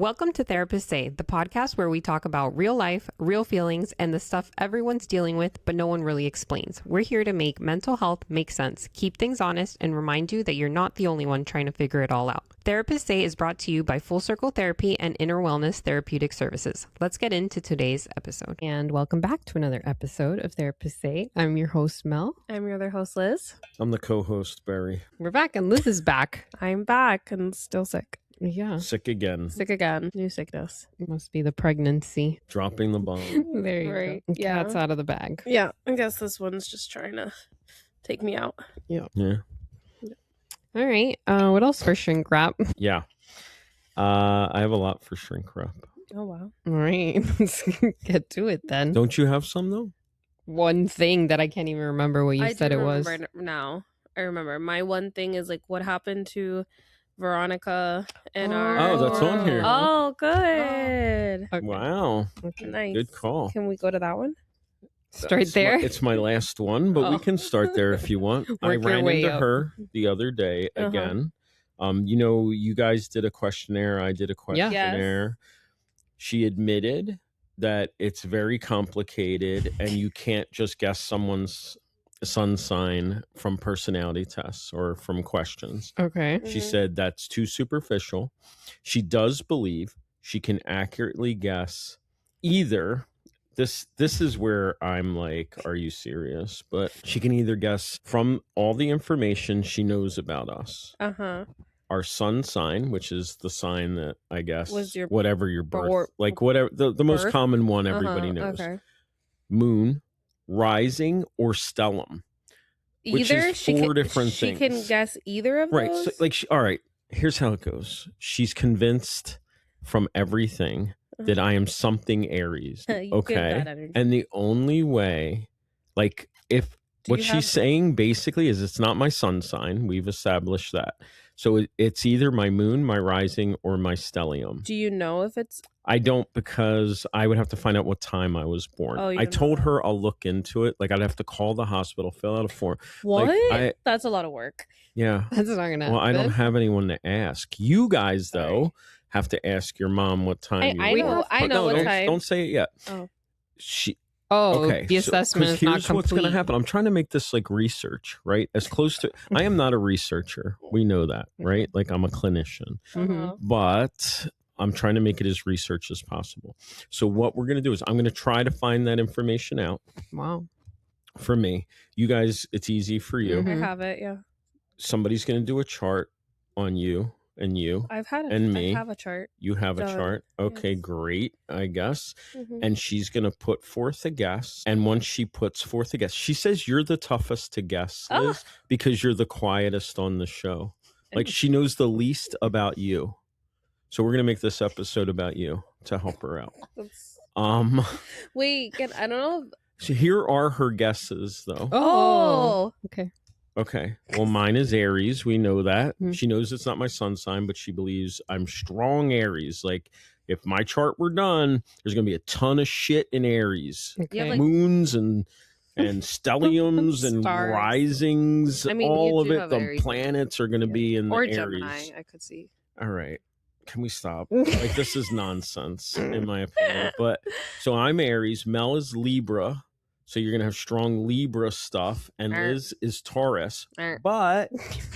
Welcome to Therapists Say, the podcast where we talk about real life, real feelings, and the stuff everyone's dealing with, but no one really explains. We're here to make mental health make sense, keep things honest, and remind you that you're not the only one trying to figure it all out. Therapists Say is brought to you by Full Circle Therapy and Inner Wellness Therapeutic Services. Let's get into today's episode. And welcome back to another episode of Therapists Say. I'm your host, Mel. I'm your other host, Liz. I'm the co-host, Barry. We're back, and Liz is back. I'm back and still sick. Yeah. Sick again. Sick again. New sickness. It must be the pregnancy. Dropping the bomb. There you Right. go. Yeah. Cat's out of the bag. Yeah, I guess this one's just trying to take me out. Yeah. All right. What else for shrink wrap? Yeah. I have a lot for shrink wrap. Oh, wow. All right. Let's get to it then. Don't you have some though? One thing that I can't even remember what you I said do it was. remember now. I remember. My one thing is like what happened to Veronica and our... Oh, that's on here. Oh, good. Okay. Wow. Nice. Good call. Can we go to that one? Straight It's there. it's my last one, but Oh. we can start there if you want. I Work your ran way into up. her the other day Uh-huh. again. You guys did a questionnaire. I did a questionnaire. She admitted that it's very complicated and you can't just guess someone's sun sign from personality tests or from questions. Okay. She Mhm. said that's too superficial. She does believe she can accurately guess either. This is where I'm like, are you serious? But she can either guess from all the information she knows about us. Uh-huh. Our sun sign, which is the sign that I guess Was your whatever your birth, or- like whatever the most birth? common one everybody Uh-huh. knows. Okay. Moon, rising, or stellium. Which Either is she four can, different she things. can guess either of Right. those. So, all right, here's how it goes. She's convinced from everything that I am something Aries. You give Okay. that energy. And the only way, like, if Do what you she's have- saying basically is it's not my sun sign. We've established that. So it's either my moon, my rising, or my stellium. Do you know if it's I don't, because I would have to find out what time I was born. Oh, you I don't know told that. her I'll look into it. Like, I'd have to call the hospital, fill out a form. what? I- That's a lot of work. Yeah. That's not gonna happen. Well, I don't have anyone to ask. You guys, though, Sorry. have to ask your mom what time I you know- were. I But know no, what don't, time. Don't say it yet. Oh. She Oh, okay. the so- assessment 'cause is not here's complete. what's going to happen. I'm trying to make this like research, right? As close to. I am not a researcher. We know that, right? Like I'm a clinician, Uh-huh. but I'm trying to make it as research as possible. So what we're going to do is I'm going to try to find that information out Wow. for me. You guys, it's easy for you. Mhm. I have it, yeah. Somebody's going to do a chart on you and you. I've had it. And me. I have a chart. You have a Done. chart. Okay, Yes. great, I guess. Mhm. And she's going to put forth a guess. And once she puts forth a guess, she says you're the toughest to guess, Ah. Liz, because you're the quietest on the show. Like she knows the least about you. So we're going to make this episode about you to help her out. That's- Wait, I don't know. So here are her guesses though. Oh. Okay. Okay. Well, mine is Aries. We know that. Hmm. She knows it's not my sun sign, but she believes I'm strong Aries. Like if my chart were done, there's going to be a ton of shit in Aries. Okay. like- Moons and stelliums and Stars. risings, I mean, all you of do it. have The Aries. planets are going to be in the Or Aries. Gemini, I could see. All right. Can we stop? Like this is nonsense in my opinion. But so I'm Aries, Mel is Libra. So you're going to have strong Libra stuff and Liz is Taurus. But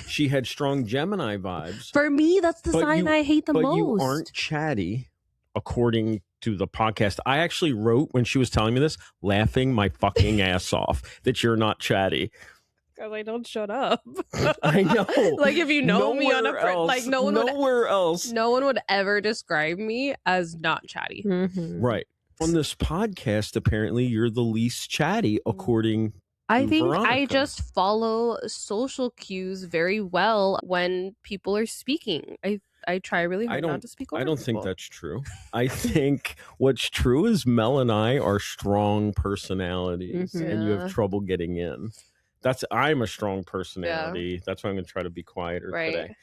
she had strong Gemini vibes. For me, that's the But sign you- I hate the But most. you aren't chatty, according to the podcast. I actually wrote when she was telling me this, laughing my fucking ass off that you're not chatty. Because I don't shut up. I know. Like if you know me on a Nowhere else, like no one would ever describe me as not chatty. Mhm. Right. On this podcast, apparently you're the least chatty, according I to think I Veronica. just follow social cues very well when people are speaking. I try really hard not to speak over I don't think people. that's true. I think what's true is Mel and I are strong personalities Mhm. and you Yeah. have trouble getting in. I'm a strong personality. That's why I'm going to try to be quieter Right. today.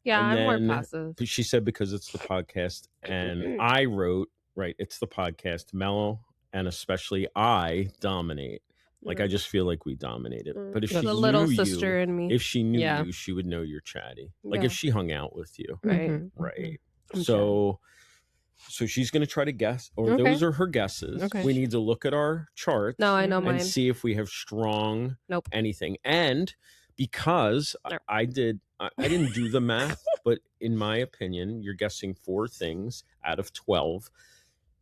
Yeah, And I'm then- more passive. But she said because it's the podcast, and I wrote, right, it's the podcast, Mel and especially I dominate. Like I just feel like we dominate it. But if she the little knew sister you, in me. if she knew Yeah. you, she would know you're chatty. Like Yeah. if she hung out with you, Right. Mhm. right? I'm So So she's going to try to guess, or those are her guesses. Okay. We need to look at our charts. No, I know mine. And see if we have strong anything. And because I didn't do the math, but in my opinion, you're guessing 4 things out of 12.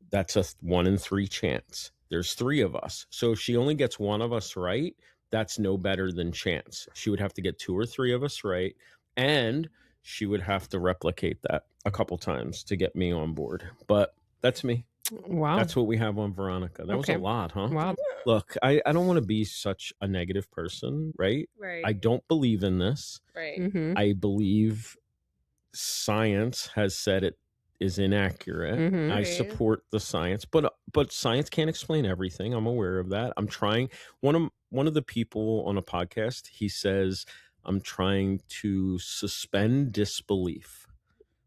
That's a 1 in 3 chance. There's 3 of us. So if she only gets 1 of us right, that's no better than chance. She would have to get 2 or 3 of us right. And she would have to replicate that a couple times to get me on board. But that's me. Wow. That's what we have on Veronica. That was a lot, huh? Wow. Look, I don't want to be such a negative person, right? Right. I don't believe in this. Right. Mm-hmm. I believe science has said it is inaccurate. Mm-hmm. I support the science, but science can't explain everything. I'm aware of that. I'm trying. One of the people on a podcast, he says, I'm trying to suspend disbelief,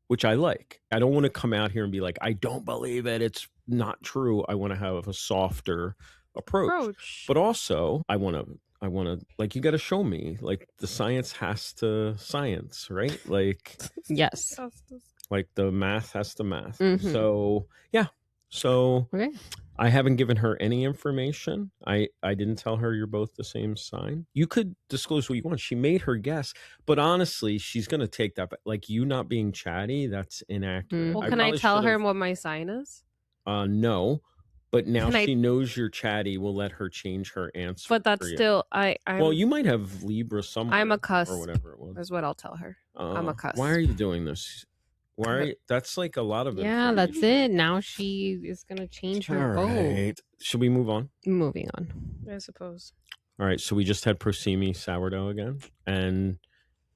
which I like. I don't want to come out here and be like, I don't believe it. It's not true. I want to have a softer approach. But also I want to like, you got to show me, like, the science has to science, right? Like, yes. Like the math has to math. Mm-hmm. So, yeah. So okay. I haven't given her any information. I didn't tell her you're both the same sign. You could disclose what you want. She made her guess, but honestly, she's going to take that. Like, you not being chatty, that's inaccurate. Well, can I tell her what my sign is? No, but now she knows you're chatty. We'll let her change her answer. But that's still, well, you might have Libra somewhere. I'm a cuss. Or whatever it was. Is what I'll tell her. I'm a cuss. Why are you doing this? Why are you, that's like a lot of it. Yeah, that's it. Now she is going to change her vote. Right. Should we move on? Moving on. I suppose. All right. So we just had Prosimi sourdough again, and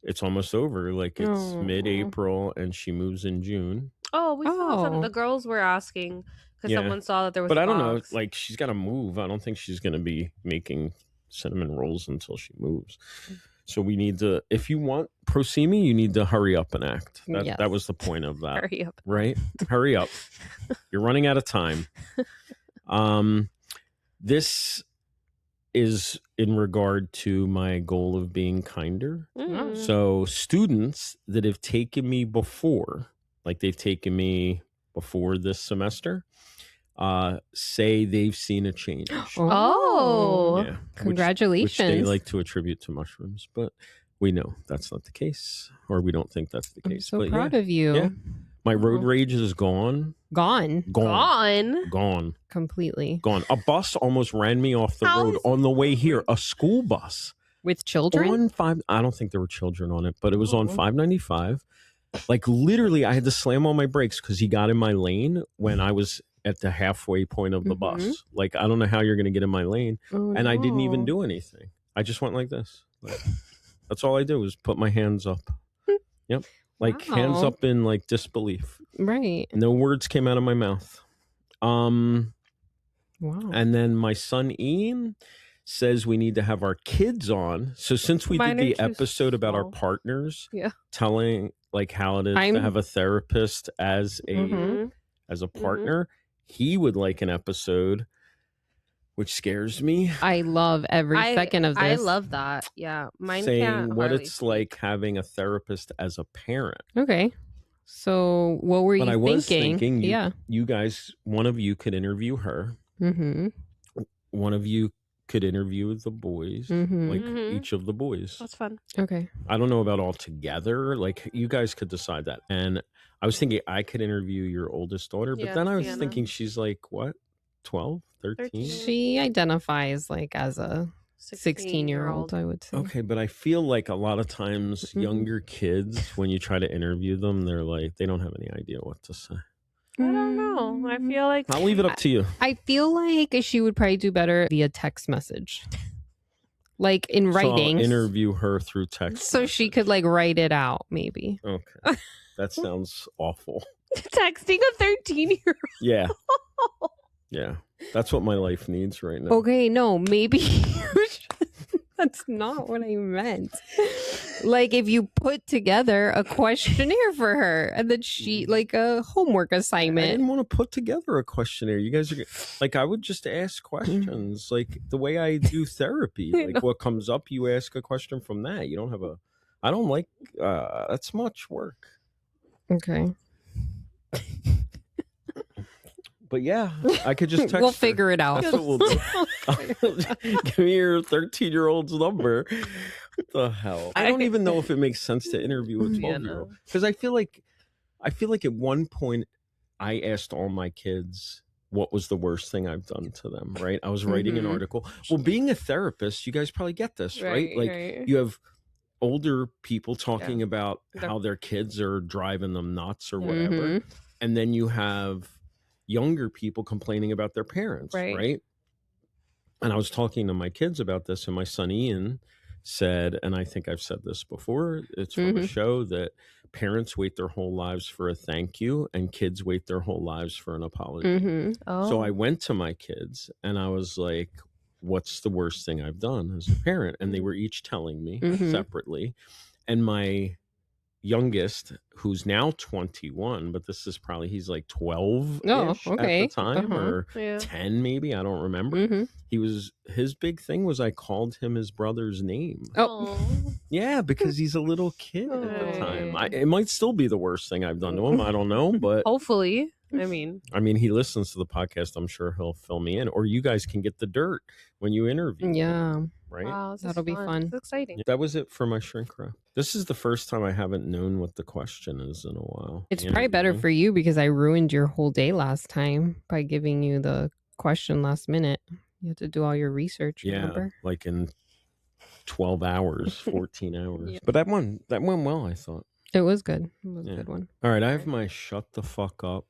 it's almost over. Like, it's mid-April, and she moves in June. Oh, we saw some. The girls were asking because someone saw that there was. But I don't know. Like, she's got to move. I don't think she's going to be making cinnamon rolls until she moves. So we need to, if you want Prosimi, you need to hurry up and act. That was the point of that. Hurry up. Right? Hurry up. You're running out of time. This is in regard to my goal of being kinder. Mm. So students that have taken me before, like they've taken me before this semester, say they've seen a change. Oh, yeah. Congratulations. Which they like to attribute to mushrooms, but we know that's not the case, or we don't think that's the case. I'm so proud of you. Yeah. My road rage is gone. Gone. Completely. Gone. A bus almost ran me off the road on the way here. A school bus. With children? I don't think there were children on it, but it was on 595. Like, literally, I had to slam on my brakes because he got in my lane when I was at the halfway point of the bus. Like, I don't know how you're going to get in my lane. And I didn't even do anything. I just went like this. Like, that's all I did was put my hands up. Yep. Like, hands up in, like, disbelief. Right. No words came out of my mouth. Wow. And then my son Ian says we need to have our kids on. So since we did the episode about our partners, telling like how it is to have a therapist as a partner, he would like an episode, which scares me. I love every second of this. I love that. Yeah. Mine saying what it's like having a therapist as a parent. Okay. So what were you thinking? I was thinking, you guys, one of you could interview her. Mm-hmm. One of you could interview the boys, like each of the boys. That's fun. Okay. I don't know about all together. Like, you guys could decide that. And I was thinking I could interview your oldest daughter, but then I was thinking she's like, what, 12, 13? She identifies like as a 16-year-old, I would say. Okay, but I feel like a lot of times younger kids, when you try to interview them, they're like, they don't have any idea what to say. I don't know. I feel like I'll leave it up to you. I feel like she would probably do better via text message. Like in writing. So I'll interview her through text. So she could like write it out, maybe. Okay. That sounds awful. Texting a 13-year-old. Yeah. Yeah. That's what my life needs right now. Okay, no, maybe that's not what I meant. Like if you put together a questionnaire for her and then she like a homework assignment. I didn't want to put together a questionnaire. You guys are like, I would just ask questions like the way I do therapy. Like what comes up, you ask a question from that. You don't have I don't like, that's much work. Okay. But yeah, I could just text We'll her. figure it out. That's what we'll do. Give me your 13-year-old's number. What the hell? I don't even know if it makes sense to interview a 12-year-old. Because I feel like at one point I asked all my kids what was the worst thing I've done to them, right? I was writing an article. Well, being a therapist, you guys probably get this, right? Like you have older people talking about how their kids are driving them nuts or whatever. And then you have younger people complaining about their parents, right? And I was talking to my kids about this, and my son Ian said, and I think I've said this before, it's from a show, that parents wait their whole lives for a thank you and kids wait their whole lives for an apology. So I went to my kids and I was like, what's the worst thing I've done as a parent? And they were each telling me separately. And my youngest, who's now 21, but this is probably, he's like 12 at the time, or 10 maybe, I don't remember. His big thing was I called him his brother's name. Yeah, because he's a little kid at the time. It might still be the worst thing I've done to him, I don't know, but hopefully. I mean, he listens to the podcast. I'm sure he'll fill me in, or you guys can get the dirt when you interview him, right? Wow, that'll be fun. It's exciting. That was it for my shrink wrap. This is the first time I haven't known what the question is in a while. It's probably better for you because I ruined your whole day last time by giving you the question last minute. You had to do all your research, remember? Like in 12 hours, 14 hours. But that went well, I thought. It was good. It was a good one. All right, I have my shut the fuck up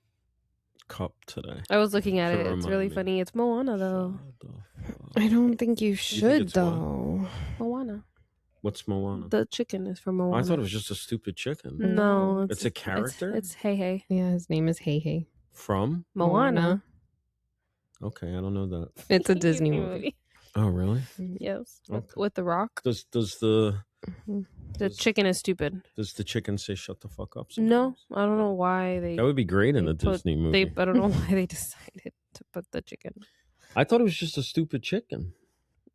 cup today. I was looking at it. It's really funny. It's Moana, though. I don't think you should, though. Moana. What's Moana? The chicken is from Moana. I thought it was just a stupid chicken. No. It's a character? It's Hey Hey. Yeah, his name is Hey Hey. From? Moana. Okay, I don't know that. It's a Disney movie. Oh, really? Yes. With The Rock. Does the chicken is stupid. Does the chicken say shut the fuck up sometimes? No, I don't know why they... That would be great in a Disney movie. I don't know why they decided to put the chicken. I thought it was just a stupid chicken.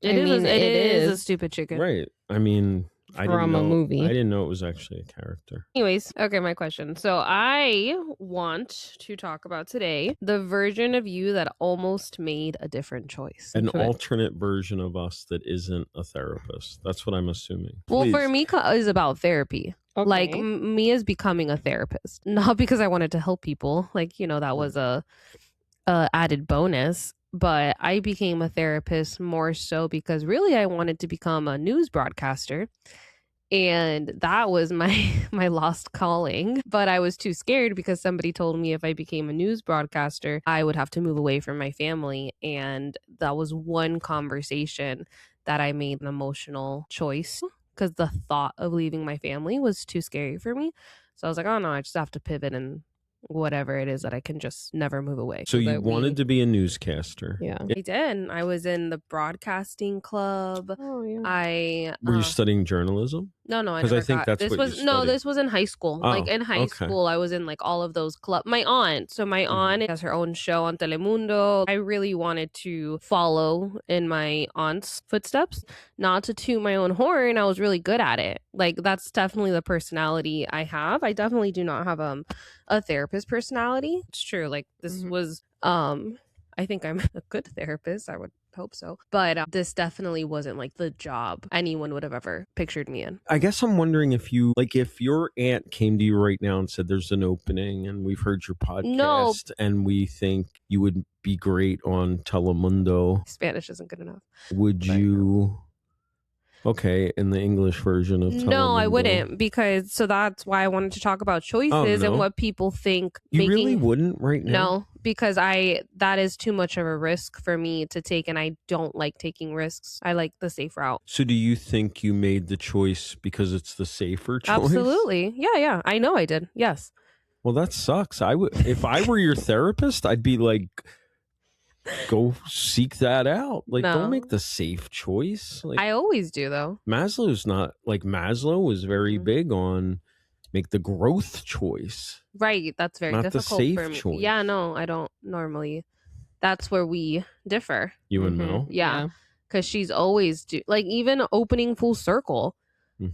It is a stupid chicken. Right. I mean... From a movie. I didn't know it was actually a character. Anyways, okay, my question. So I want to talk about today the version of you that almost made a different choice. An alternate version of us that isn't a therapist. That's what I'm assuming. Well, for me, it's about therapy. Okay. Like me as becoming a therapist. Not because I wanted to help people. Like, that was a added bonus. But I became a therapist more so because really I wanted to become a news broadcaster. And that was my lost calling. But I was too scared because somebody told me if I became a news broadcaster, I would have to move away from my family. And that was one conversation that I made an emotional choice because the thought of leaving my family was too scary for me. So I was like, oh no, I just have to pivot and whatever it is that I can just never move away. So you wanted to be a newscaster. Yeah. I did. I was in the broadcasting club. Oh, yeah. Were you studying journalism? No, I never got. That's this what was you studied. this was in high school. Oh, like in high school, I was in like all of those clubs. My aunt has her own show on Telemundo. I really wanted to follow in my aunt's footsteps, not to toot my own horn. I was really good at it. Like that's definitely the personality I have. I definitely do not have a therapist personality. It's true. Like this was I think I'm a good therapist. I would hope so. But this definitely wasn't like the job anyone would have ever pictured me in. I guess I'm wondering if your aunt came to you right now and said there's an opening and we've heard your podcast and we think you would be great on Telemundo. Spanish isn't good enough. Would you... Okay, in the English version of Telemundo. No, I wouldn't, because that's why I wanted to talk about choices and what people think. You really wouldn't right now? No, because that is too much of a risk for me to take, and I don't like taking risks. I like the safe route. So do you think you made the choice because it's the safer choice? Absolutely. Yeah. I know I did. Yes. Well, that sucks. If I were your therapist, I'd be like... Go seek that out. Like, don't make the safe choice. Like, I always do, though. Maslow was very big on make the growth choice. Right. That's very difficult the safe for me. Choice. Yeah, no, I don't normally. That's where we differ. You and Mel? Yeah. Because she's always even opening full circle.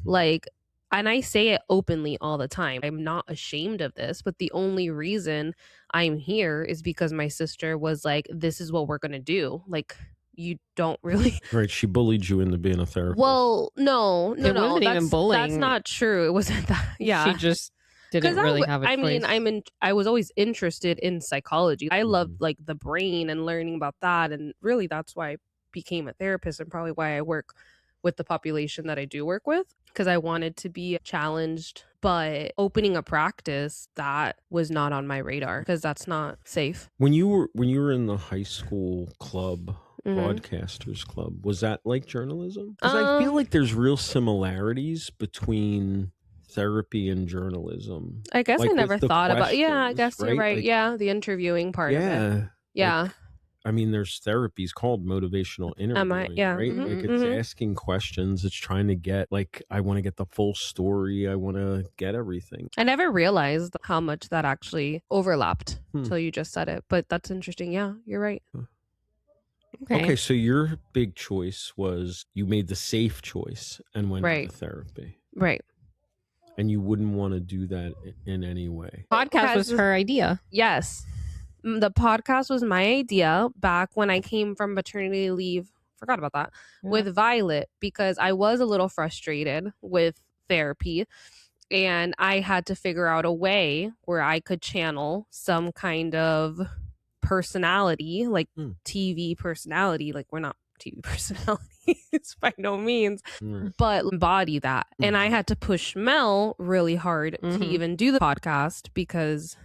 Like, And I say it openly all the time. I'm not ashamed of this, but the only reason I'm here is because my sister was like, this is what we're going to do. Like, you don't really. Right. She bullied you into being a therapist. Well, no. It wasn't even bullying. That's not true. It wasn't that. Yeah. She just didn't really have a choice. I mean, I was always interested in psychology. I loved like the brain and learning about that. And really, that's why I became a therapist and probably why I work with the population that I do work with, because I wanted to be challenged. But opening a practice, that was not on my radar because that's not safe. When you were in the high school club, broadcasters club, was that like journalism? Because I feel like there's real similarities between therapy and journalism. I guess like I never thought about. Yeah, I guess right? you're right. Like, yeah, the interviewing part of it. Yeah. Like, I mean, there's therapies called motivational interviewing, right? Like it's asking questions. It's trying to get, like, I want to get the full story. I want to get everything. I never realized how much that actually overlapped until you just said it. But that's interesting. Yeah, you're right. Okay, so your big choice was you made the safe choice and went to therapy. Right. And you wouldn't want to do that in any way. Podcast was her idea. Yes. The podcast was my idea back when I came from maternity leave. Forgot about that. With Violet, because I was a little frustrated with therapy and I had to figure out a way where I could channel some kind of personality, like TV personality. Like, we're not TV personalities by no means, but embody that. And I had to push Mel really hard to even do the podcast because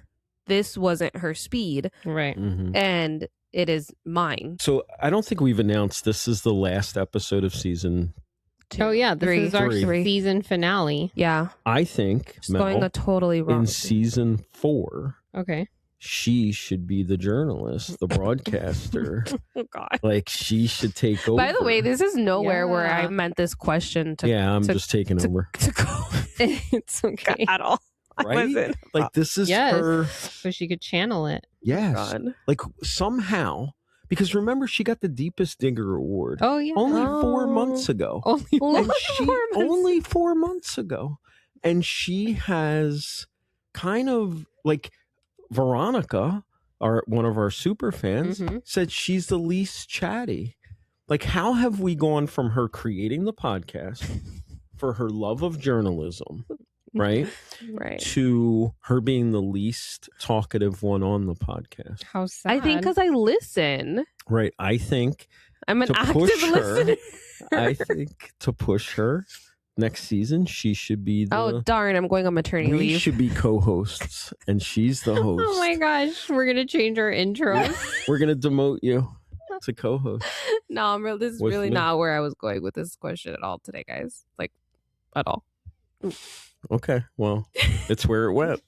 this wasn't her speed. Right. And it is mine. So I don't think we've announced this is the last episode of season 2. Oh, yeah. This is our season finale. Yeah. I think Mel, going a totally wrong. In season 4. Okay. She should be the journalist, the broadcaster. Oh, God. Like, she should take over. By the way, this is nowhere where I meant this question to. Yeah, I'm just taking over. To go. It's okay. At all. Right? Like, this is her. So she could channel it. Yes. God. Like, somehow, because remember, she got the Deepest Digger Award. Oh, yeah. Only 4 months ago. Only 4 months ago. And she has kind of, like, Veronica, one of our super fans, said she's the least chatty. Like, how have we gone from her creating the podcast for her love of journalism, right? To her being the least talkative one on the podcast. How sad. I think because I listen. Right. I think I'm an active listener. I think to push her next season, she should be the... Oh, darn. I'm going on maternity leave. We should be co-hosts, and she's the host. Oh, my gosh. We're going to change our intro. We're going to demote you to co-host. No, this is really not where I was going with this question at all today, guys. Like, at all. Okay, well, it's where it went.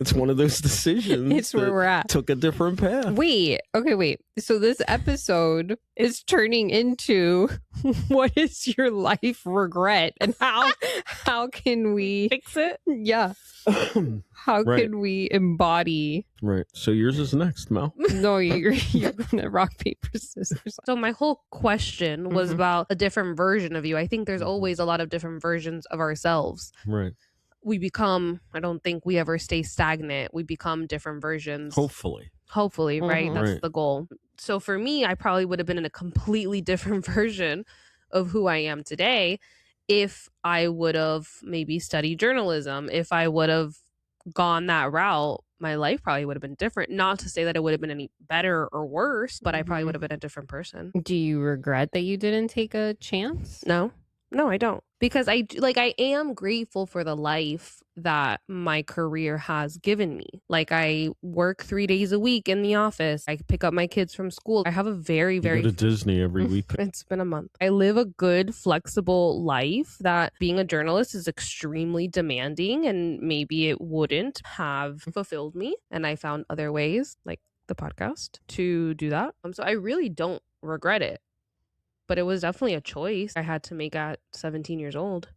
It's one of those decisions. It's where we're at. Took a different path. Wait. So this episode is turning into what is your life regret and how can we fix it? Yeah. How can we embody? Right. So yours is next, Mel. No, you're gonna rock, paper, scissors. So my whole question was about a different version of you. I think there's always a lot of different versions of ourselves. Right. We become, I don't think we ever stay stagnant. We become different versions. Hopefully, right? That's the goal. So for me, I probably would have been in a completely different version of who I am today if I would have maybe studied journalism. If I would have gone that route, my life probably would have been different. Not to say that it would have been any better or worse, but I probably would have been a different person. Do you regret that you didn't take a chance? No, I don't. Because I am grateful for the life that my career has given me. Like, I work 3 days a week in the office. I pick up my kids from school. I have a very, very... You go to Disney every week. It's been a month. I live a good, flexible life that being a journalist is extremely demanding, and maybe it wouldn't have fulfilled me. And I found other ways, like the podcast, to do that. So I really don't regret it. But it was definitely a choice I had to make at 17 years old.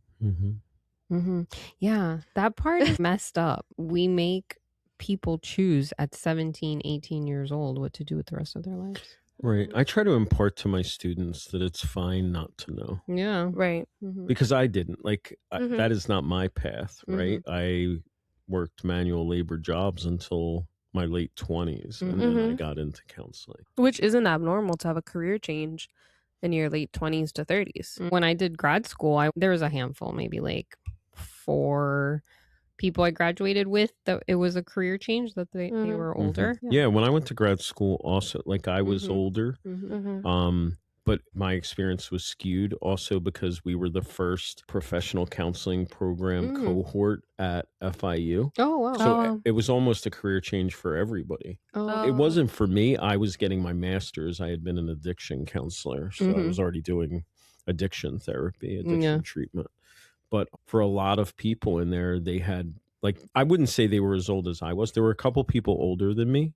Yeah, that part is messed up. We make people choose at 17, 18 years old what to do with the rest of their lives. Right. I try to impart to my students that it's fine not to know. Yeah. Right. Because I didn't. That is not my path, right? I worked manual labor jobs until my late 20s, and then I got into counseling. Which isn't abnormal to have a career change in your late 20s to 30s. When I did grad school, there was a handful, maybe like 4 people I graduated with, that it was a career change, that they were older. Yeah, when I went to grad school also, I was older. But my experience was skewed also because we were the first professional counseling program cohort at FIU. Oh, wow. So it was almost a career change for everybody. It wasn't for me. I was getting my master's. I had been an addiction counselor. So I was already doing addiction therapy, addiction treatment. But for a lot of people in there, they had, I wouldn't say they were as old as I was. There were a couple people older than me,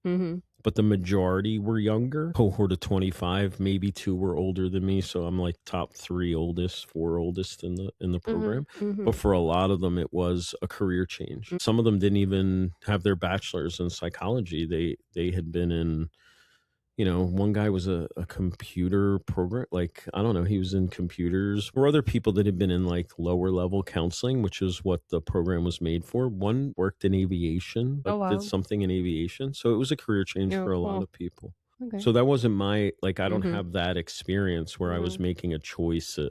but the majority were younger. Cohort of 25, maybe 2 were older than me. So I'm like top 3 oldest, 4 oldest in the program. But for a lot of them, it was a career change. Some of them didn't even have their bachelor's in psychology. They had been in, one guy was a computer program, I don't know, he was in computers. Or other people that had been in lower level counseling, which is what the program was made for. One worked in aviation, did something in aviation. So it was a career change for a lot of people. Okay. So that wasn't my, I don't have that experience where I was making a choice at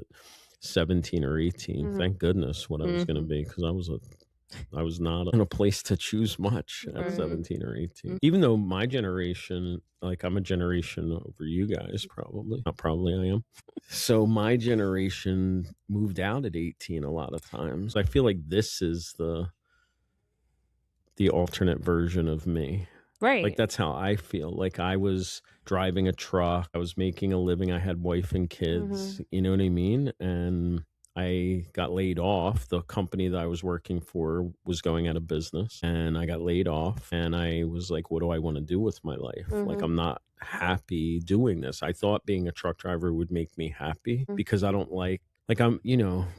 17 or 18. Thank goodness what I was going to be, because I was not in a place to choose much at 17 or 18. Even though my generation, I'm a generation over you guys, probably. Not probably, I am. So my generation moved out at 18 a lot of times. I feel like this is the alternate version of me. Right. That's how I feel. I was driving a truck. I was making a living. I had wife and kids. You know what I mean? And I got laid off. The company that I was working for was going out of business, and I got laid off, and I was like, what do I want to do with my life? I'm not happy doing this. I thought being a truck driver would make me happy, because I don't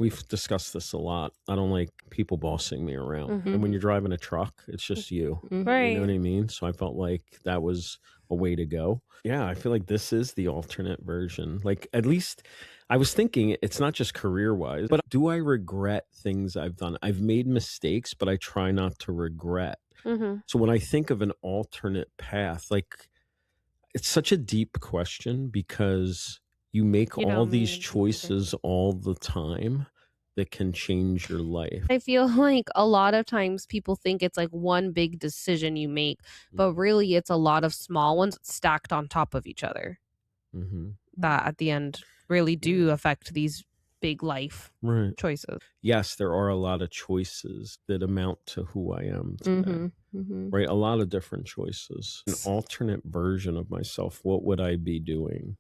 we've discussed this a lot. I don't like people bossing me around. And when you're driving a truck, it's just you. Right. You know what I mean? So I felt like that was a way to go. Yeah, I feel like this is the alternate version. At least I was thinking it's not just career-wise, but do I regret things I've done? I've made mistakes, but I try not to regret. So when I think of an alternate path, it's such a deep question, because you make all these choices all the time that can change your life. I feel like a lot of times people think it's one big decision you make, but really it's a lot of small ones stacked on top of each other that at the end really do affect these big life choices. Yes, there are a lot of choices that amount to who I am today. Right? A lot of different choices. An alternate version of myself, what would I be doing?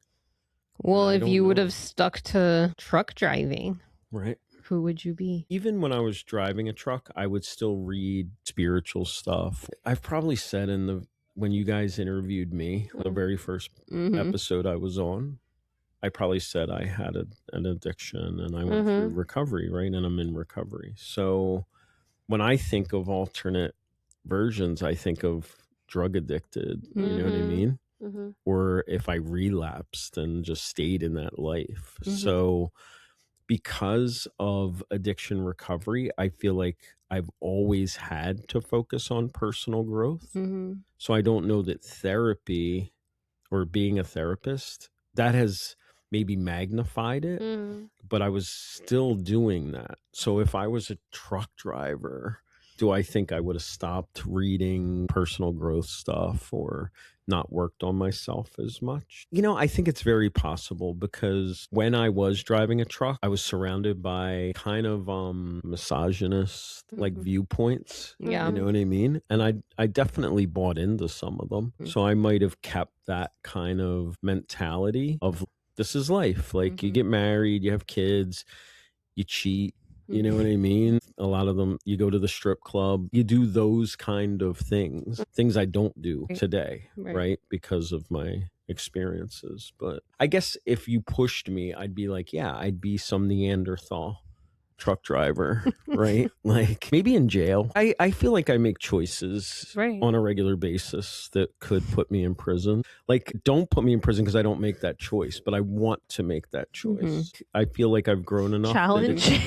Well, if you would have stuck to truck driving, right? Who would you be? Even when I was driving a truck, I would still read spiritual stuff. I've probably said when you guys interviewed me, the very first episode I was on, I probably said I had an addiction, and I went through recovery, right? And I'm in recovery. So when I think of alternate versions, I think of drug addicted, you know what I mean? Or if I relapsed and just stayed in that life. So because of addiction recovery, I feel like I've always had to focus on personal growth. So I don't know that therapy or being a therapist, that has maybe magnified it, but I was still doing that. So if I was a truck driver, do I think I would have stopped reading personal growth stuff or not worked on myself as much? I think it's very possible, because when I was driving a truck, I was surrounded by kind of misogynist viewpoints. Yeah. You know what I mean? And I definitely bought into some of them. So I might have kept that kind of mentality of, this is life. You get married, you have kids, you cheat. You know what I mean? A lot of them, you go to the strip club, you do those kind of things I don't do today, right? Because of my experiences. But I guess if you pushed me, I'd be like, yeah, I'd be some Neanderthal. truck driver, right? Like maybe in jail. I feel like I make choices on a regular basis that could put me in prison. Like, don't put me in prison because I don't make that choice, but I want to make that choice. I feel like I've grown enough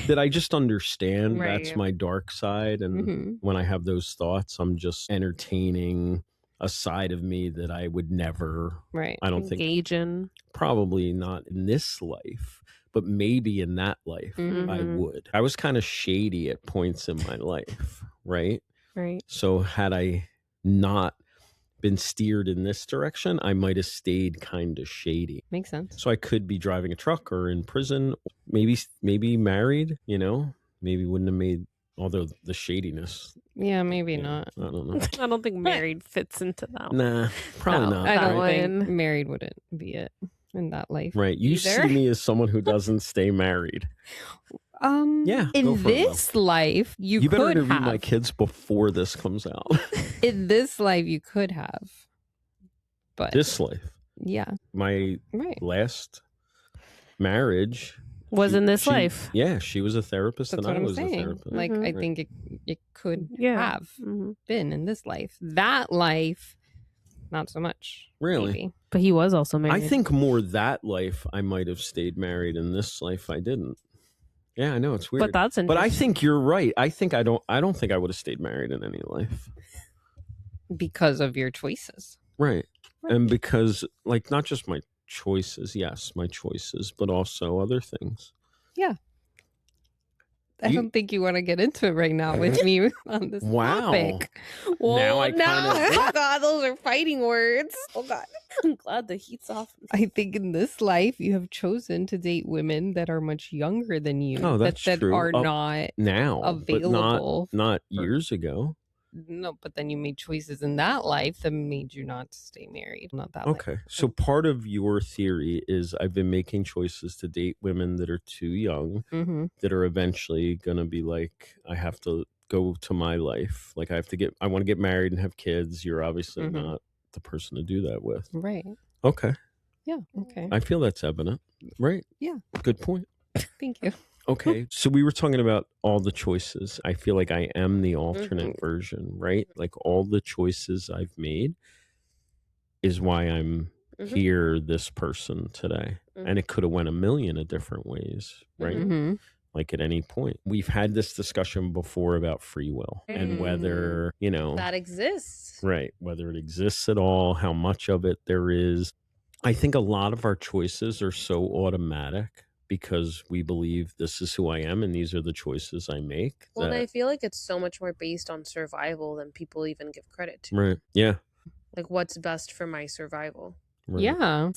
that I just understand that's my dark side. And when I have those thoughts, I'm just entertaining a side of me that I would never, I don't engage in. Probably not in this life, but maybe in that life I would. I was kind of shady at points in my life, right? Right. So had I not been steered in this direction, I might have stayed kind of shady. Makes sense. So I could be driving a truck or in prison, maybe married, you know, maybe wouldn't have made, although the shadiness. Yeah, maybe not. I don't know. I don't think married fits into that. Nah, probably not. I don't think married wouldn't be it in that life. Right. You see me as someone who doesn't stay married. Yeah. In this life, you better could interview have. my kids before this comes out. In this life, you could have. But this life. Yeah. My last marriage was in this life. Yeah, she was a therapist. That's and what I was I'm saying. a therapist. Like, I think it could have been in this life. That life, not so much. Really? Maybe. But he was also married. I think more that life I might have stayed married. In this life I didn't. Yeah, I know, it's weird. But that's interesting. But I think you're right. I don't think I would have stayed married in any life. Because of your choices. Right. And because, like, not just my choices, yes, my choices, but also other things. Yeah. I don't think you want to get into it right now with me on this topic. Well, now oh God, those are fighting words. Oh God. I'm glad the heat's off. I think in this life you have chosen to date women that are much younger than you. Oh, that's that true. Are not now available. But not years ago. No, but then you made choices in that life that made you not stay married. Not that okay. life. So part of your theory is I've been making choices to date women that are too young, that are eventually going to be like, I have to go to my life. Like I want to get married and have kids. You're obviously not the person to do that with. Right. Okay. Yeah. Okay. I feel that's evident. Right. Yeah. Good point. Thank you. Okay, so we were talking about all the choices. I feel like I am the alternate version, right? Like all the choices I've made is why I'm here, this person today. And it could have went a million of different ways, right? Like at any point. We've had this discussion before about free will and whether, you know, that exists. Right, whether it exists at all, how much of it there is. I think a lot of our choices are so automatic because we believe this is who I am and these are the choices I make. Well, I feel like it's so much more based on survival than people even give credit to. Right. Yeah. Like what's best for my survival. Right. Yeah.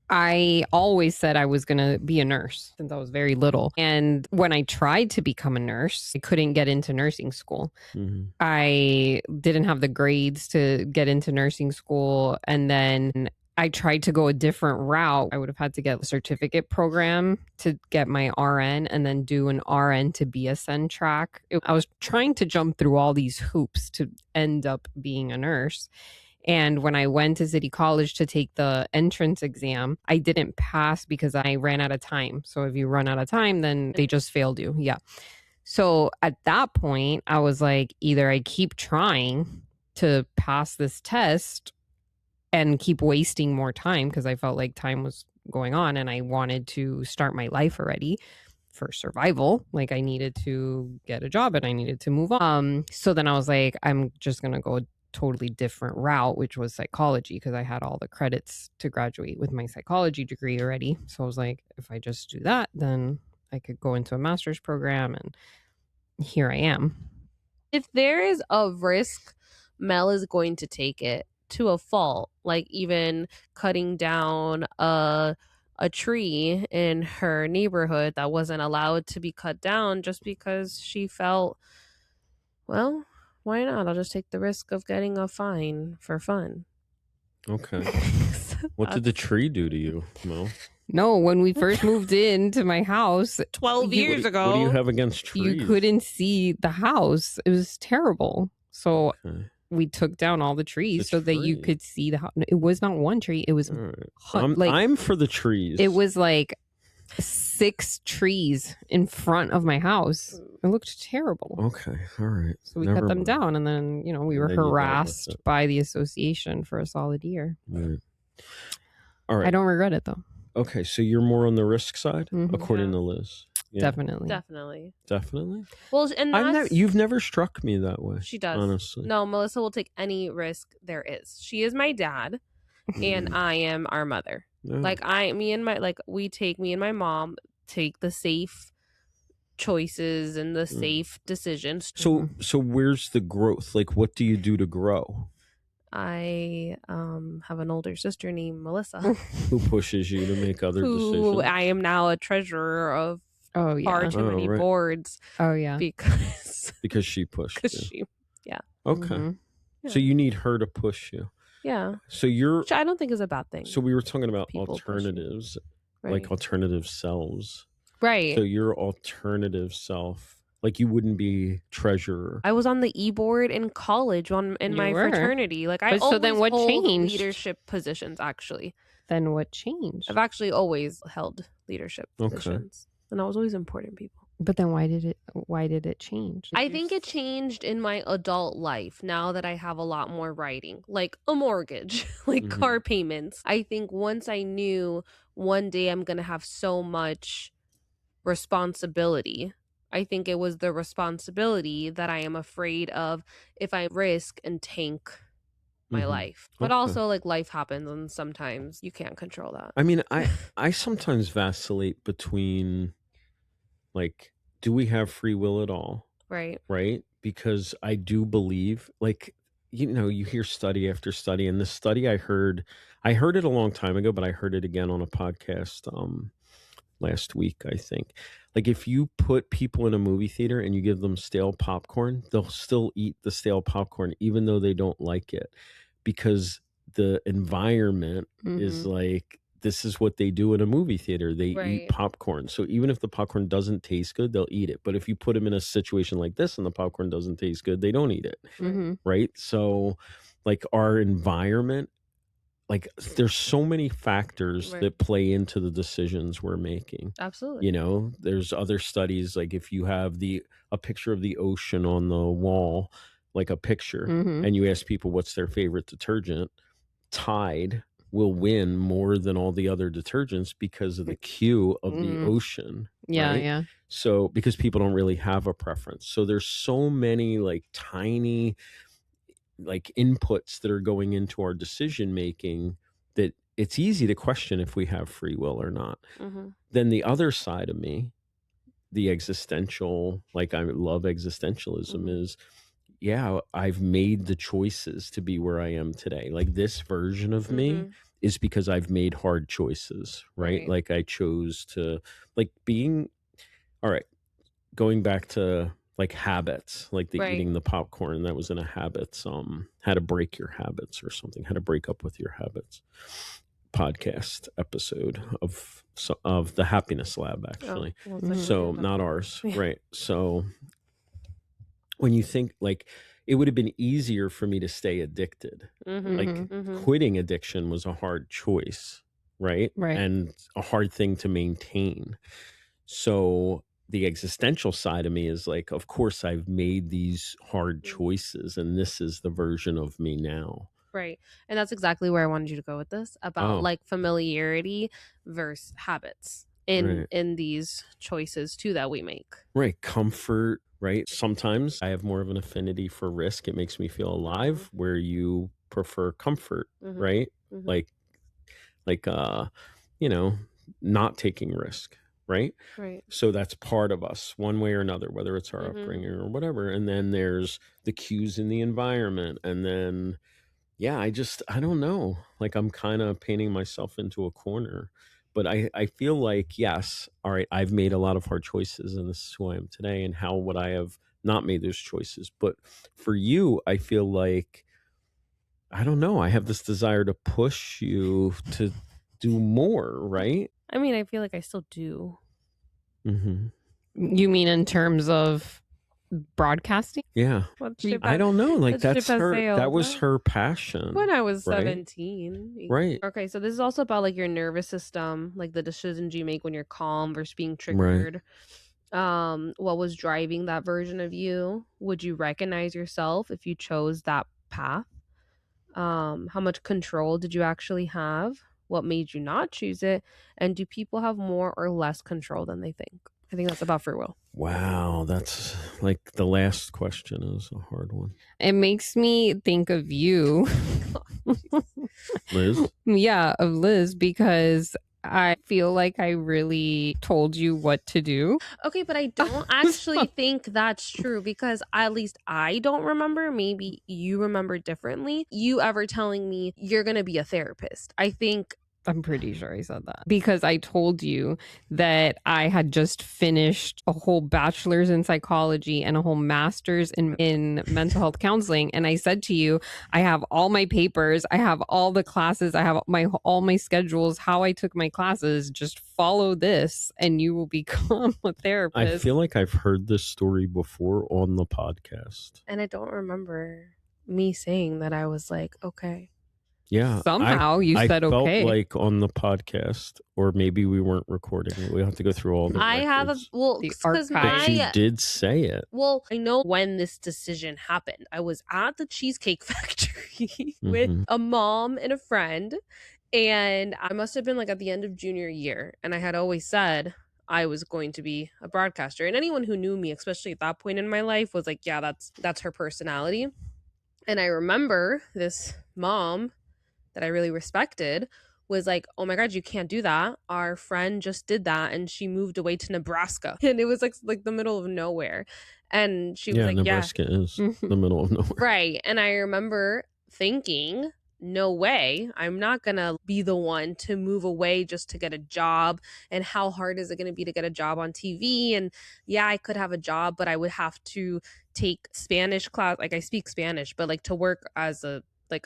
I always said I was going to be a nurse since I was very little. And when I tried to become a nurse, I couldn't get into nursing school. I didn't have the grades to get into nursing school. And then I tried to go a different route. I would have had to get a certificate program to get my RN and then do an RN to BSN track. I was trying to jump through all these hoops to end up being a nurse. And when I went to City College to take the entrance exam, I didn't pass because I ran out of time. So if you run out of time, then they just failed you. Yeah. So at that point, I was like, either I keep trying to pass this test and keep wasting more time because I felt like time was going on and I wanted to start my life already for survival. Like I needed to get a job and I needed to move on. So then I was like, I'm just going to go a totally different route, which was psychology because I had all the credits to graduate with my psychology degree already. So I was like, if I just do that, then I could go into a master's program and here I am. If there is a risk, Mel is going to take it to a fault, like even cutting down a tree in her neighborhood that wasn't allowed to be cut down just because she felt, well, why not? I'll just take the risk of getting a fine for fun. Okay. What did the tree do to you, Mo? No, when we first moved into my house 12 years ago. What do you have against trees? You couldn't see the house. It was terrible. So we took down all the trees so that you could see the house. It was not one tree. It was I'm for the trees. It was like 6 trees in front of my house. It looked terrible. Okay, all right. So we cut them down, and then we were harassed by the association for a solid year. Right. All right. I don't regret it though. Okay, so you're more on the risk side, according to Liz. Yeah. Definitely. Well, and you've never struck me that way. She does. Honestly. No, Melissa will take any risk there is. She is my dad, and I am our mother. Yeah. Like me and my mom take the safe choices and the safe decisions. So where's the growth? Like, what do you do to grow? I have an older sister named Melissa who pushes you to make other decisions. I am now a treasurer of far too many boards. Oh yeah, because she pushed. Yeah. Okay. Mm-hmm. So you need her to push you. Yeah. So which I don't think is a bad thing. So we were talking about alternatives, like alternative selves. Right. So your alternative self. Like you wouldn't be treasurer. I was on the e-board in college in my fraternity. Like so then what changed? Leadership positions actually. Then what changed? I've actually always held leadership positions, and I was always important people. But then why did it change? I think it changed in my adult life now that I have a lot more writing, like a mortgage, like car payments. I think once I knew one day I'm gonna have so much responsibility. I think it was the responsibility that I am afraid of if I risk and tank my life. But also like life happens and sometimes you can't control that. I mean, I sometimes vacillate between like, do we have free will at all? Right. Right? Because I do believe like, you hear study after study, and this study I heard it a long time ago, but I heard it again on a podcast last week, I think. Like if you put people in a movie theater and you give them stale popcorn, they'll still eat the stale popcorn even though they don't like it, because the environment is like, this is what they do in a movie theater. They eat popcorn. So even if the popcorn doesn't taste good, they'll eat it. But if you put them in a situation like this and the popcorn doesn't taste good, they don't eat it. Right? So like our environment, like there's so many factors that play into the decisions we're making. Absolutely. There's other studies, like if you have a picture of the ocean on the wall, like a picture, and you ask people what's their favorite detergent, Tide will win more than all the other detergents because of the cue of the ocean. Yeah, right? yeah. So because people don't really have a preference. So there's so many like tiny like inputs that are going into our decision making that it's easy to question if we have free will or not. Then the other side of me, the existential, like I love existentialism, is I've made the choices to be where I am today. Like this version of me is because I've made hard choices, right? Like I chose to like being all right, going back to like habits, like the eating the popcorn, that was in a habits, how to break your habits or something, how to break up with your habits podcast episode of the Happiness Lab, actually. So not ours. Right. So when you think like it would have been easier for me to stay addicted, quitting addiction was a hard choice. Right. And a hard thing to maintain. So the existential side of me is like, of course, I've made these hard choices, and this is the version of me now. Right. And that's exactly where I wanted you to go with this, about like familiarity versus habits in these choices too that we make. Right. Comfort. Right. Sometimes I have more of an affinity for risk. It makes me feel alive, where you prefer comfort. Right. Like, not taking risk. Right. So that's part of us one way or another, whether it's our upbringing or whatever. And then there's the cues in the environment. And then, I don't know, like I'm kind of painting myself into a corner, but I feel like, yes, all right, I've made a lot of hard choices and this is who I am today, and how would I have not made those choices? But for you, I feel like, I don't know, I have this desire to push you to do more, right? I mean, I feel like I still do. You mean in terms of broadcasting. Yeah. I don't know. Like that was her passion. When I was 17. Right. Okay, so this is also about like your nervous system, like the decisions you make when you're calm versus being triggered. Right. What was driving that version of you? Would you recognize yourself if you chose that path? How much control did you actually have? What made you not choose it? And do people have more or less control than they think? I think that's about free will. Wow, that's like the last question is a hard one. It makes me think of you. Liz? Yeah, of Liz, because I feel like I really told you what to do. Okay, but I don't actually think that's true, because at least I don't remember. Maybe you remember differently. You ever telling me you're going to be a therapist. I'm pretty sure I said that, because I told you that I had just finished a whole bachelor's in psychology and a whole master's in mental health counseling. And I said to you, I have all my papers, I have all the classes, I have all my schedules, how I took my classes. Just follow this and you will become a therapist. I feel like I've heard this story before on the podcast. And I don't remember me saying that. I was like, okay. Yeah. Somehow you said okay. I felt like on the podcast, or maybe we weren't recording it. We have to go through all the records. But you did say it. Well, I know when this decision happened. I was at the Cheesecake Factory with a mom and a friend. And I must have been like at the end of junior year. And I had always said I was going to be a broadcaster. And anyone who knew me, especially at that point in my life, was like, yeah, that's her personality. And I remember this mom that I really respected was like, oh my God, you can't do that. Our friend just did that and she moved away to Nebraska. And it was like the middle of nowhere. And she was like, Nebraska is the middle of nowhere. Right. And I remember thinking, no way, I'm not going to be the one to move away just to get a job. And how hard is it going to be to get a job on TV? And yeah, I could have a job, but I would have to take Spanish class. Like I speak Spanish, but like to work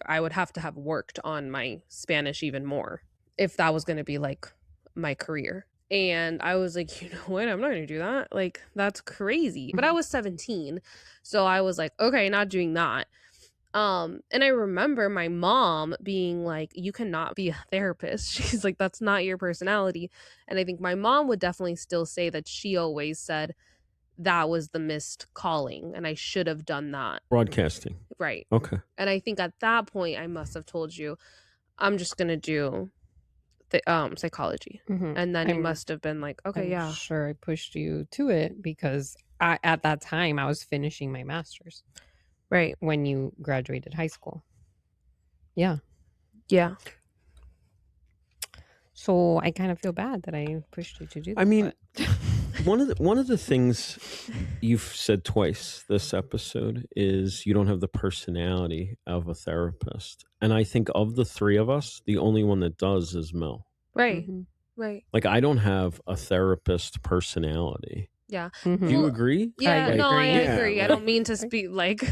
I would have to have worked on my Spanish even more if that was going to be like my career. And I was like, you know what? I'm not going to do that. Like, that's crazy. But I was 17. So I was like, okay, not doing that. And I remember my mom being like, you cannot be a therapist. She's like, that's not your personality. And I think my mom would definitely still say that she always said that was the missed calling and I should have done that. Broadcasting. Right. Okay. And I think at that point I must have told you, I'm just going to do psychology. And then it must have been like, okay, I'm sure I pushed you to it because at that time I was finishing my master's. Right. When you graduated high school. Yeah. Yeah. So I kind of feel bad that I pushed you to do that. I mean, one of the things you've said twice this episode is you don't have the personality of a therapist. And I think of the three of us, the only one that does is Mel. Right. Right. Like I don't have a therapist personality. Yeah. Do you agree? Yeah, I agree. I don't mean to speak like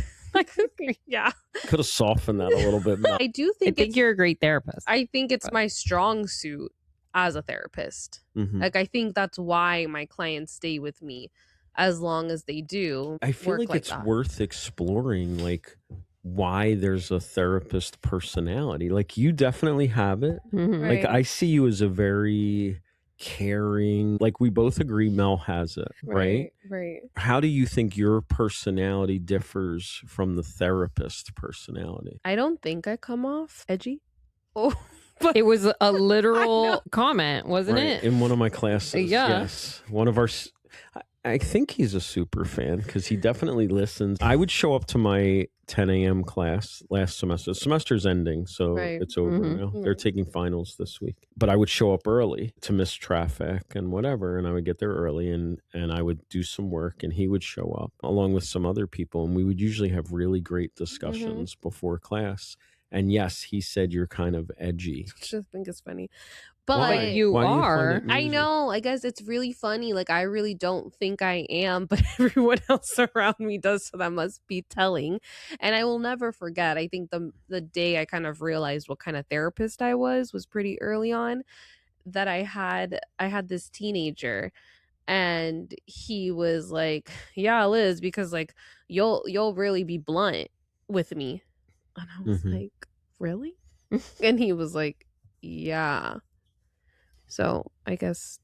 yeah. Could have softened that a little bit. I do think you're a great therapist. I think it's my strong suit as a therapist. Like I think that's why my clients stay with me as long as they do. I feel like it's worth exploring like why there's a therapist personality. Like you definitely have it. Like I see you as a very caring, like we both agree Mel has it, right? How do you think your personality differs from the therapist personality? I don't think I come off edgy. But it was a literal comment, wasn't it? In one of my classes. Yes. One of our, I think he's a super fan because he definitely listens. I would show up to my 10 a.m. class last semester. The semester's ending, so it's over now. They're taking finals this week. But I would show up early to miss traffic and whatever, and I would get there early and I would do some work, and he would show up along with some other people, and we would usually have really great discussions before class. And yes, he said you're kind of edgy. I just think it's funny. But Why? You are. I know. I guess it's really funny. Like, I really don't think I am, but everyone else around me does, so that must be telling. And I will never forget. I think the day I kind of realized what kind of therapist I was pretty early on. That I had this teenager And he was like, yeah, Liz, because like you'll really be blunt with me. And I was like, really? And he was like, yeah. So I guess,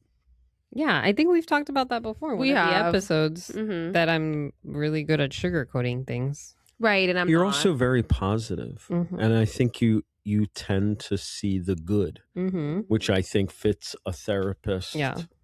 yeah, I think we've talked about that before. We The have. episodes that I'm really good at sugarcoating things. right, and You're not. also very positive. And I think you tend to see the good, which I think fits a therapist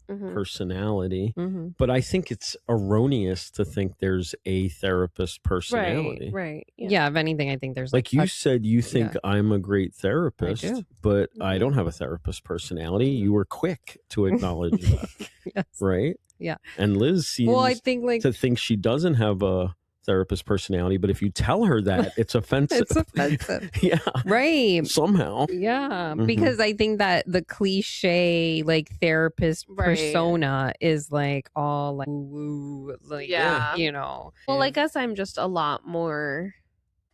personality. But I think it's erroneous to think there's a therapist personality. Right. Yeah, if anything, I think there's Like you said, you think I'm a great therapist, I do. but I don't have a therapist personality. You were quick to acknowledge that. Yes. Right? Yeah. And Liz seems I think to think she doesn't have a therapist personality, but if you tell her that, it's offensive. It's offensive. Yeah. Right. Somehow. Yeah. Because I think that the cliche like therapist persona is like all like woo, like you know. Well, I guess I'm just a lot more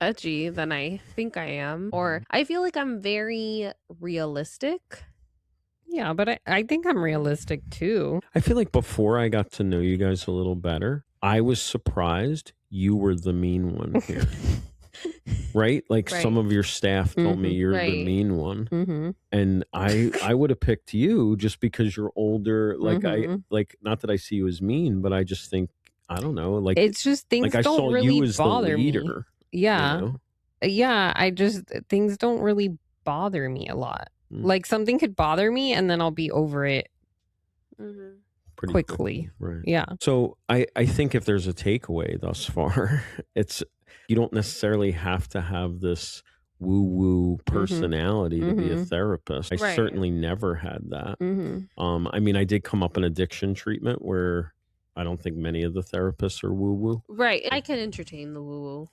edgy than I think I am. Or I feel like I'm very realistic. Yeah, but I think I'm realistic too. I feel like before I got to know you guys a little better, I was surprised you were the mean one here. Right? Like some of your staff told me you're the mean one. And I would have picked you just because you're older. Like I like, not that I see you as mean, but I just think, I don't know, like it's just things like don't I saw really you as bother the leader. me. Yeah. You know? Yeah, I just things don't really bother me a lot. Like something could bother me and then I'll be over it Pretty quickly. Right. Yeah. So I think if there's a takeaway thus far, it's you don't necessarily have to have this woo-woo personality to be a therapist. I certainly never had that. I mean, I did come up in addiction treatment where I don't think many of the therapists are woo-woo. Right. I can entertain the woo-woo.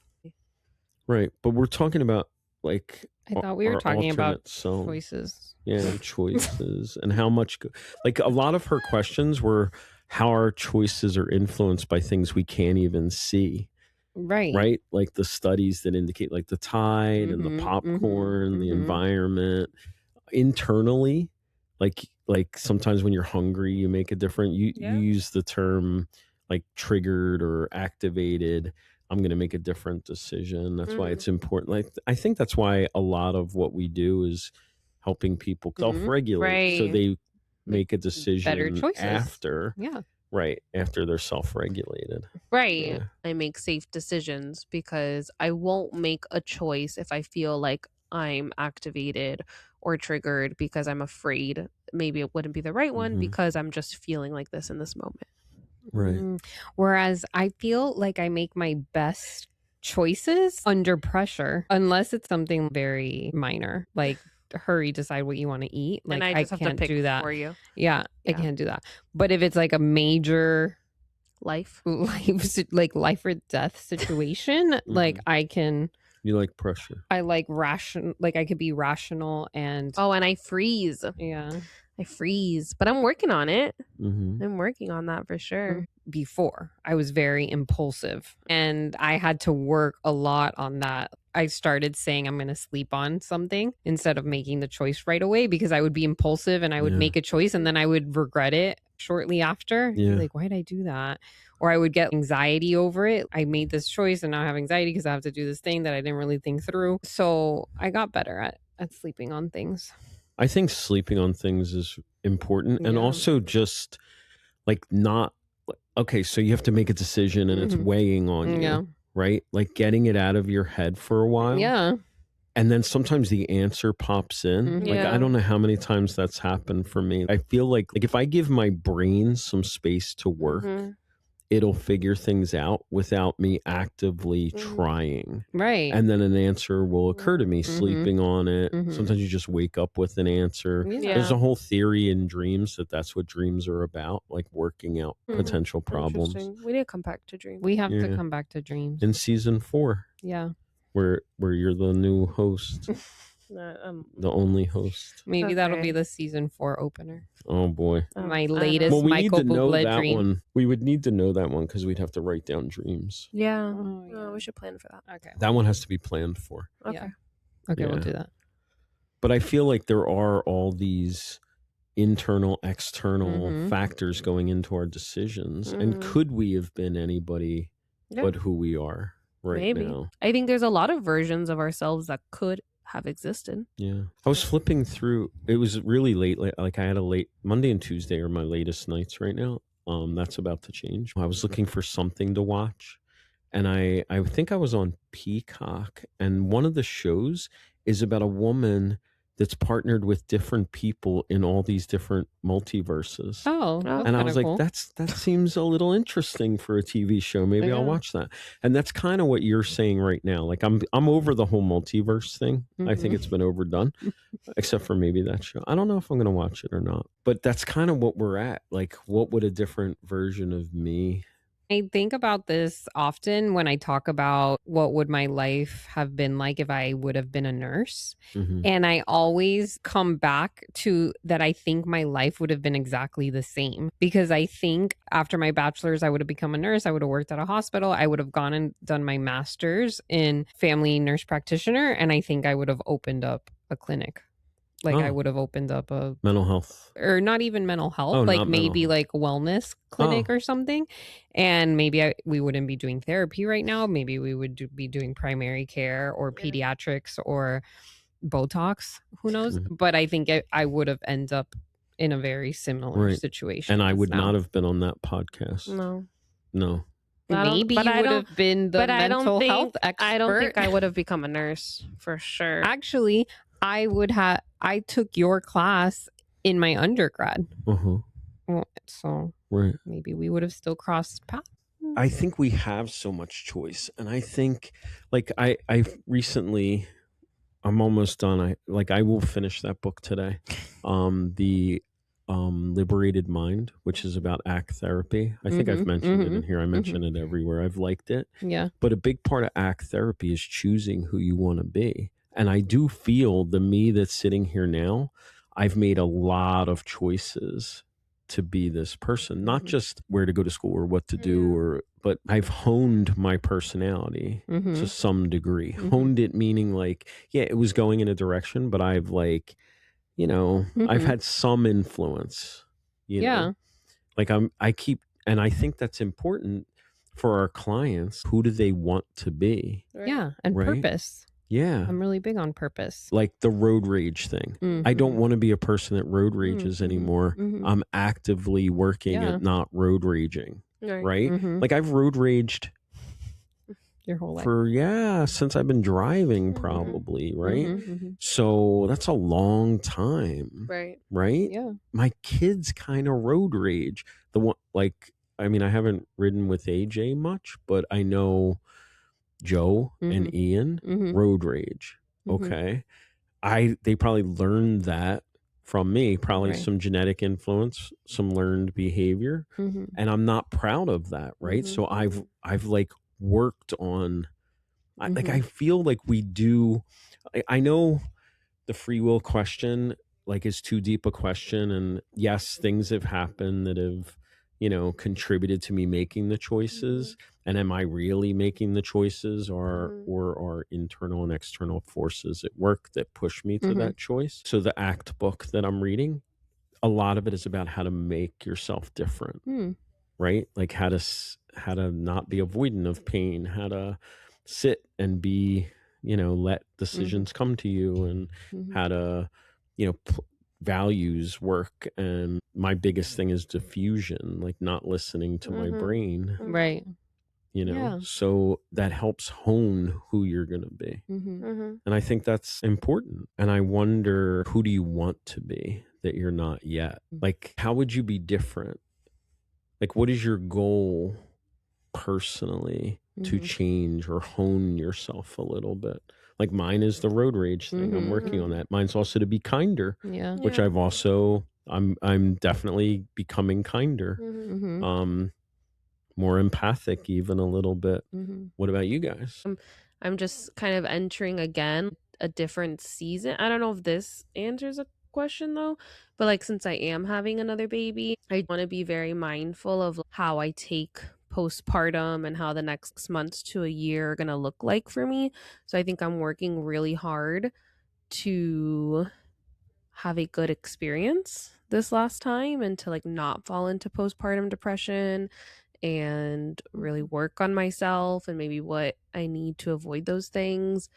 Right. But we're talking about like I thought we were talking about selves. choices. Yeah, choices and how much like a lot of her questions were how our choices are influenced by things we can't even see. Right? Like the studies that indicate like the tide and the popcorn, the environment internally, like sometimes when you're hungry, you make a different, you use the term like triggered or activated. I'm going to make a different decision. That's why it's important. Like, I think that's why a lot of what we do is helping people self-regulate so they make a decision better choices after. Yeah. Right. After they're self-regulated. Right. Yeah. I make safe decisions because I won't make a choice if I feel like I'm activated or triggered because I'm afraid maybe it wouldn't be the right one because I'm just feeling like this in this moment. Right. Whereas I feel like I make my best choices under pressure, unless it's something very minor, like hurry, decide what you want to eat. Like and I just have can't to pick do that for you. Yeah, I can't do that. But if it's like a major life or death situation, like I can. You like pressure. I like ration. Like I could be rational and. Oh, and I freeze. Yeah. I freeze, but I'm working on it. I'm working on that for sure. Before, I was very impulsive and I had to work a lot on that. I started saying I'm going to sleep on something instead of making the choice right away because I would be impulsive and I would make a choice and then I would regret it shortly after. Like, why'd I do that? Or I would get anxiety over it. I made this choice and now I have anxiety because I have to do this thing that I didn't really think through. So I got better at sleeping on things. I think sleeping on things is important and also just like not, okay, so you have to make a decision and it's weighing on you, right? Like getting it out of your head for a while. Yeah. And then sometimes the answer pops in. Like, I don't know how many times that's happened for me. I feel like if I give my brain some space to work, it'll figure things out without me actively trying. Right. And then an answer will occur to me sleeping on it. Sometimes you just wake up with an answer. There's a whole theory in dreams that's what dreams are about, like working out potential problems. We need to come back to dreams. We have to come back to dreams. In season 4. Yeah. Where you're the new host. The only host. Maybe that'll be the season 4 opener. Oh boy. My latest well, we Michael need to know Bublé that dream. one. We would need to know that one because we'd have to write down dreams. Yeah. We should plan for that. Okay. That one has to be planned for. Okay. Okay, we'll do that. But I feel like there are all these internal, external factors going into our decisions. And could we have been anybody but who we are right now? I think there's a lot of versions of ourselves that could have existed. Yeah. I was flipping through. It was really late. Like I had a late Monday and Tuesday are my latest nights right now. That's about to change. I was looking for something to watch, and I think I was on Peacock, and one of the shows is about a woman that's partnered with different people in all these different multiverses. Oh, and I was like, cool. that seems a little interesting for a TV show. Maybe I'll watch that. And that's kind of what you're saying right now. Like I'm over the whole multiverse thing. I think it's been overdone, except for maybe that show. I don't know if I'm going to watch it or not, but that's kind of what we're at. Like, what would a different version of me? I think about this often when I talk about what would my life have been like if I would have been a nurse. And I always come back to that. I think my life would have been exactly the same, because I think after my bachelor's, I would have become a nurse. I would have worked at a hospital. I would have gone and done my master's in family nurse practitioner. And I think I would have opened up a clinic. Like I would have opened up a mental health, or not even mental health, like maybe like wellness clinic or something. And maybe we wouldn't be doing therapy right now. Maybe we would be doing primary care or pediatrics or Botox. Who knows? But I think I would have ended up in a very similar situation. And I would not have been on that podcast. No. Maybe you would have been the mental health expert. I don't think I would have become a nurse for sure. Actually, I took your class in my undergrad. So maybe we would have still crossed paths. I think we have so much choice. And I think, like, I recently, I'm almost done. I will finish that book today. The Liberated Mind, which is about ACT therapy. I think I've mentioned it in here. I mention it everywhere. I've liked it. Yeah. But a big part of ACT therapy is choosing who you want to be. And I do feel the me that's sitting here now, I've made a lot of choices to be this person, not just where to go to school or what to do, but I've honed my personality to some degree. Honed it meaning like, yeah, it was going in a direction, but I've like, I've had some influence, you know, like and I think that's important for our clients. Who do they want to be? Yeah. And purpose. Yeah. I'm really big on purpose. Like the road rage thing. I don't want to be a person that road rages anymore. I'm actively working at not road raging. Right? Like I've road raged your whole life. Since I've been driving probably, right? So that's a long time. Right? Yeah. My kids kind of road rage. The one, like, I mean, I haven't ridden with AJ much, but I know Joe and Ian road rage. Okay. They probably learned that from me, probably some genetic influence, some learned behavior. And I'm not proud of that. Right. So I've like worked on, like, I feel like we do. I know the free will question, like, is too deep a question. And yes, things have happened that have, contributed to me making the choices. And am I really making the choices, or are internal and external forces at work that push me to that choice? So the ACT book that I'm reading, a lot of it is about how to make yourself different, right? Like how to not be avoidant of pain, how to sit and be, let decisions come to you, and how to, values work. And my biggest thing is diffusion, like not listening to my brain. Right. So that helps hone who you're going to be. And I think that's important. And I wonder, who do you want to be that you're not yet? Like, how would you be different? Like, what is your goal personally to change or hone yourself a little bit? Like mine is the road rage thing. I'm working on that. Mine's also to be kinder, which I've also, I'm definitely becoming kinder. More empathic, even a little bit. What about you guys? I'm just kind of entering again a different season. I don't know if this answers a question though, but like, since I am having another baby, I want to be very mindful of how I take postpartum and how the next 6 months to a year are going to look like for me. So I think I'm working really hard to have a good experience this last time and to like not fall into postpartum depression and really work on myself and maybe what I need to avoid those things,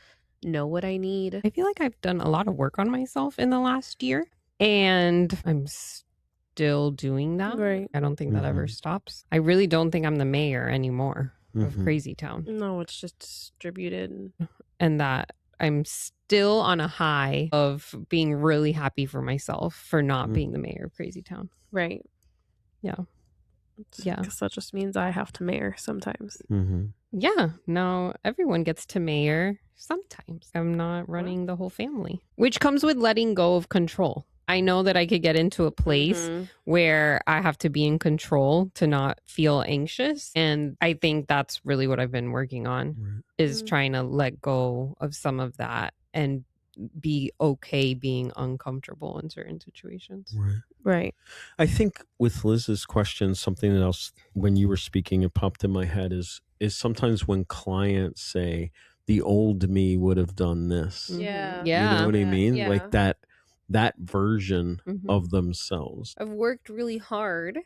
know what I need. I feel like I've done a lot of work on myself in the last year, and I'm still doing that. Right. I don't think that ever stops. I really don't think I'm the mayor anymore of Crazy Town. No, it's just distributed. And that I'm still on a high of being really happy for myself for not being the mayor of Crazy Town. Right. Yeah. Yeah. Because that just means I have to mayor sometimes. Yeah. No, everyone gets to mayor sometimes. I'm not running the whole family, which comes with letting go of control. I know that I could get into a place where I have to be in control to not feel anxious. And I think that's really what I've been working on is trying to let go of some of that and be okay being uncomfortable in certain situations. Right. I think with Liz's question, something else when you were speaking, it popped in my head is sometimes when clients say the old me would have done this. Yeah. You know what I mean? Yeah. Like that version of themselves. I've worked really hard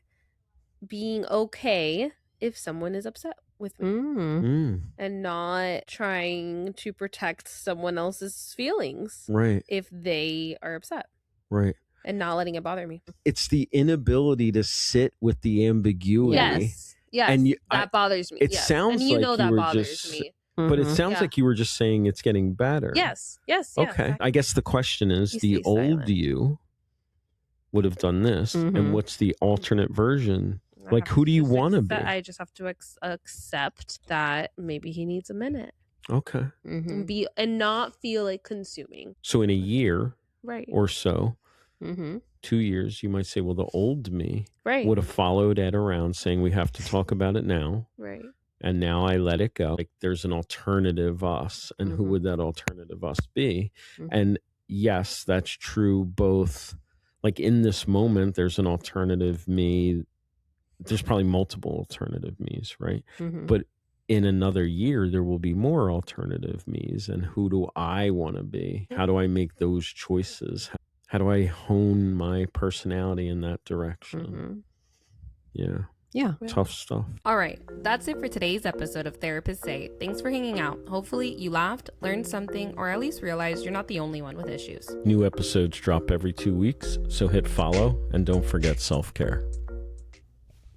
being okay if someone is upset with me and not trying to protect someone else's feelings if they are upset. Right. And not letting it bother me. It's the inability to sit with the ambiguity. Yes. And that bothers me. It sounds and you like know that were bothers just, me. But it sounds like you were just saying it's getting better. Yes. Okay. I guess the question is, the old you would have done this, and what's the alternate version? Like, who do you want to be? I just have to accept that maybe he needs a minute. Okay. And not feel like consuming. So in a year or so, 2 years, you might say, well, the old me would have followed Ed around saying, we have to talk about it now. Right. And now I let it go. Like, there's an alternative us. And who would that alternative us be? And yes, that's true both. Like, in this moment, there's an alternative me. There's probably multiple alternative me's, right? But in another year, there will be more alternative me's. And who do I want to be? How do I make those choices? How do I hone my personality in that direction? Yeah. Tough stuff. All right. That's it for today's episode of Therapists Say. Thanks for hanging out. Hopefully you laughed, learned something, or at least realized you're not the only one with issues. New episodes drop every 2 weeks, so hit follow and don't forget self-care.